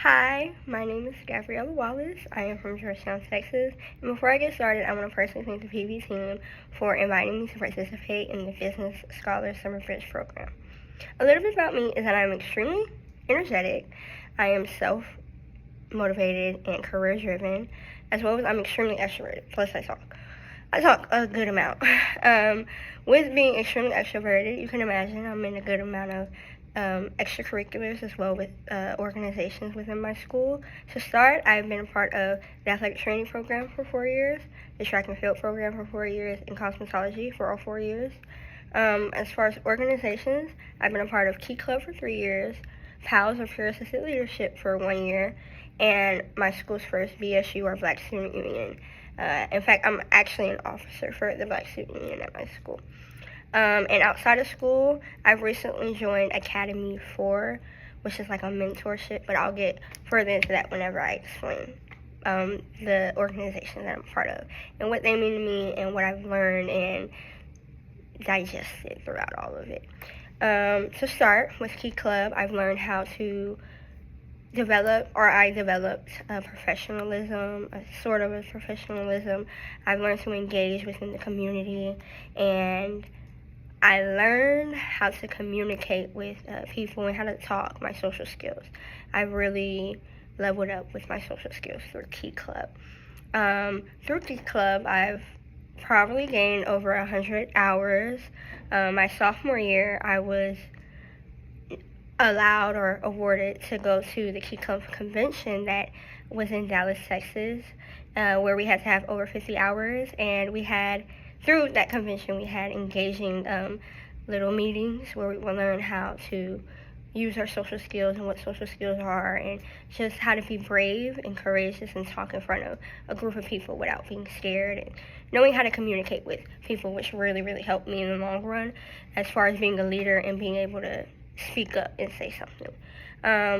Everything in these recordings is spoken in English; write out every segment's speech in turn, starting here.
Hi, my name is Gabriella Wallace. I am from Georgetown, Texas. And before I get started, I want to personally thank the PV team for inviting me to participate in the Business Scholar Summer Bridge program. A little bit about me is that I'm extremely energetic. I am self-motivated and career-driven, as well as I'm extremely extroverted, plus I talk. I talk a good amount. With being extremely extroverted, you can imagine I'm in a good amount of extracurriculars as well with organizations within my school. To start, I've been a part of the athletic training program for 4 years, the track and field program for 4 years, and cosmetology for all 4 years. As far as organizations, I've been a part of Key Club for 3 years, PALS or Peer Assisted Leadership for 1 year, and my school's first BSU or Black Student Union. In fact, I'm actually an officer for the Black Student Union at my school. And outside of school, I've recently joined Academy 4, which is like a mentorship, but I'll get further into that whenever I explain the organization that I'm part of and what they mean to me and what I've learned and digested throughout all of it. To start with Key Club, I've learned how to I developed a professionalism, a sort of a professionalism. I've learned to engage within the community, and I learned how to communicate with people and how to talk, my social skills. I've really leveled up with my social skills through Key Club. Through Key Club, I've probably gained over 100 hours. My sophomore year, I was allowed or awarded to go to the Key Club convention that was in Dallas, Texas, where we had to have over 50 hours, and through that convention, we had engaging little meetings where we would learn how to use our social skills and what social skills are, and just how to be brave and courageous and talk in front of a group of people without being scared, and knowing how to communicate with people, which really, really helped me in the long run as far as being a leader and being able to speak up and say something.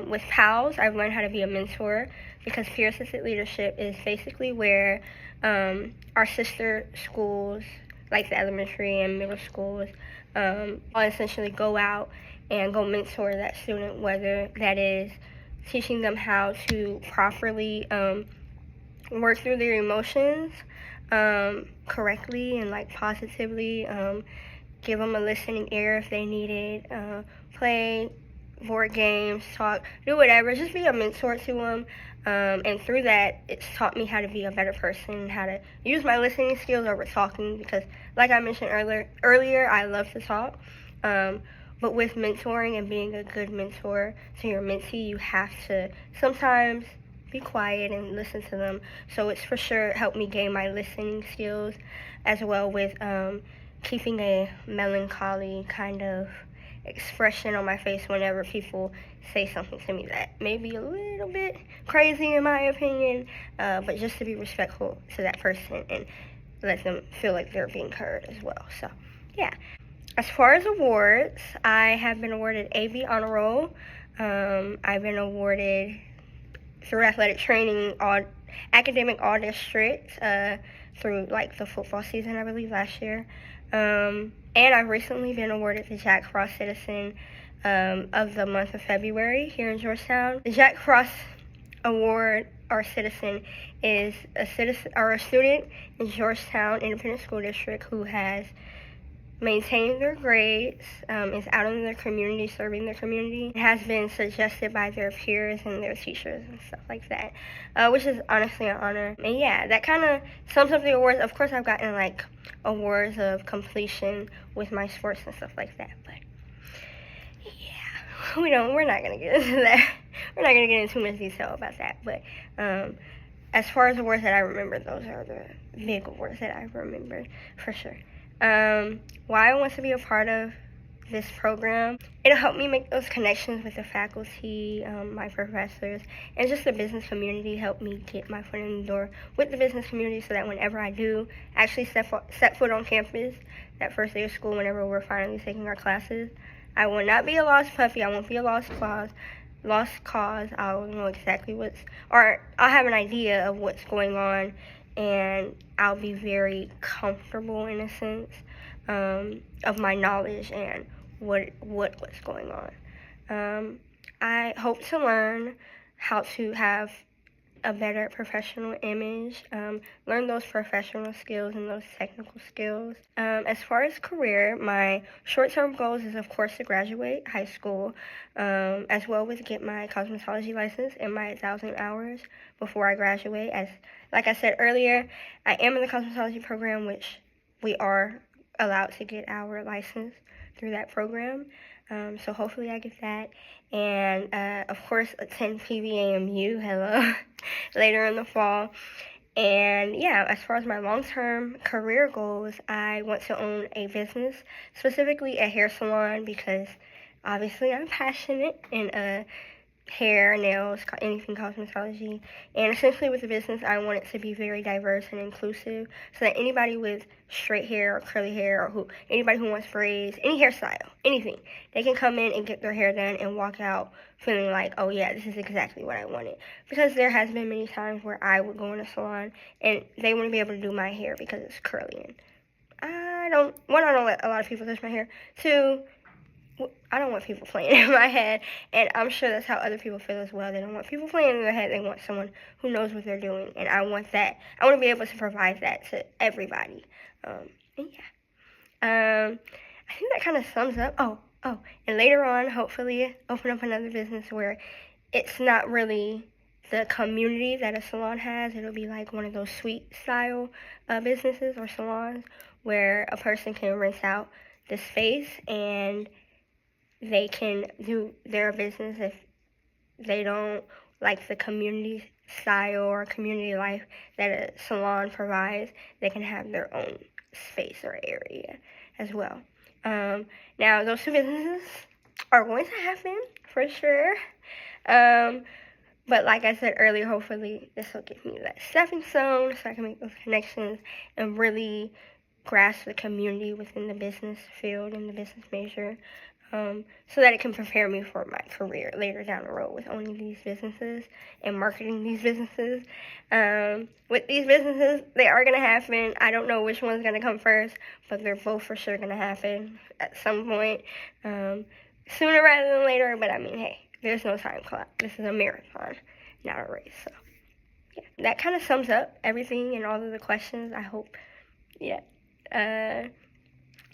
With PALS, I've learned how to be a mentor, because peer assisted leadership is basically where our sister schools, like the elementary and middle schools, will essentially go out and go mentor that student, whether that is teaching them how to properly work through their emotions correctly and like positively, give them a listening ear if they need it, play board games, talk, do whatever, just be a mentor to them. And through that, it's taught me how to be a better person, how to use my listening skills over talking, because like I mentioned earlier, I love to talk. But with mentoring and being a good mentor to your mentee, you have to sometimes be quiet and listen to them. So it's for sure helped me gain my listening skills, as well with keeping a melancholy kind of expression on my face whenever people say something to me that may be a little bit crazy in my opinion, but just to be respectful to that person and let them feel like they're being heard as well. So yeah. As far as awards, I have been awarded AB Honor Roll. I've been awarded through athletic training academic all district through like the football season, I believe, last year. And I've recently been awarded the Jack Frost Citizen of the month of February here in Georgetown. The Jack Frost Award or Citizen is a student in Georgetown Independent School District who has maintained their grades, is out in their community, serving their community, has been suggested by their peers and their teachers and stuff like that, which is honestly an honor. And yeah, that kind of sums up the awards. Of course, I've gotten like awards of completion with my sports and stuff like that, but yeah, we're not gonna get into that. We're not gonna get into too much detail about that, but as far as awards that I remember, those are the big awards that I remembered for sure. Why I want to be a part of this program, it'll help me make those connections with the faculty, my professors, and just the business community. Help me get my foot in the door with the business community so that whenever I do actually set foot on campus, that first day of school, whenever we're finally taking our classes, I will not be a lost puppy. I won't be a lost cause. I'll know exactly I'll have an idea of what's going on, and I'll be very comfortable in a sense of my knowledge and what's going on. I hope to learn how to have a better professional image, learn those professional skills and those technical skills. As far as career, my short-term goals is, of course, to graduate high school, as well as get my cosmetology license and my 1,000 hours before I graduate. Like I said earlier, I am in the cosmetology program, which we are allowed to get our license through that program. So hopefully I get that. And, of course, attend PVAMU, hello, later in the fall. And, yeah, as far as my long-term career goals, I want to own a business, specifically a hair salon, because obviously I'm passionate in hair, nails, anything cosmetology. And essentially with the business, I want it to be very diverse and inclusive so that anybody with straight hair or curly hair or anybody who wants braids, any hairstyle, anything, they can come in and get their hair done and walk out feeling like, oh yeah, this is exactly what I wanted. Because there has been many times where I would go in a salon and they wouldn't be able to do my hair because it's curly. And I don't let a lot of people touch my hair. Two, I don't want people playing in my head, and I'm sure that's how other people feel as well. They don't want people playing in their head. They want someone who knows what they're doing, and I want that. I want to be able to provide that to everybody. And yeah, I think that kind of sums up. Oh, and later on, hopefully, open up another business where it's not really the community that a salon has. It'll be like one of those suite style businesses or salons where a person can rent out the space and they can do their business if they don't like the community style or community life that a salon provides. They can have their own space or area as well. Now, those two businesses are going to happen for sure. But like I said earlier, hopefully this will give me that stepping stone so I can make those connections and really grasp the community within the business field and the business major. So that it can prepare me for my career later down the road with owning these businesses and marketing these businesses. With these businesses, they are going to happen. I don't know which one's going to come first, but they're both for sure going to happen at some point, sooner rather than later. But I mean, hey, there's no time clock. This is a marathon, not a race. So, yeah, that kind of sums up everything and all of the questions, I hope. Yeah.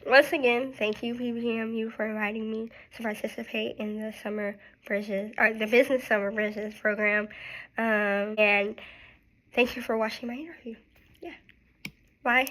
Once again, thank you, PVAMU, for inviting me to participate in the Summer Bridges, or the Business Summer Bridges program. And thank you for watching my interview. Yeah. Bye.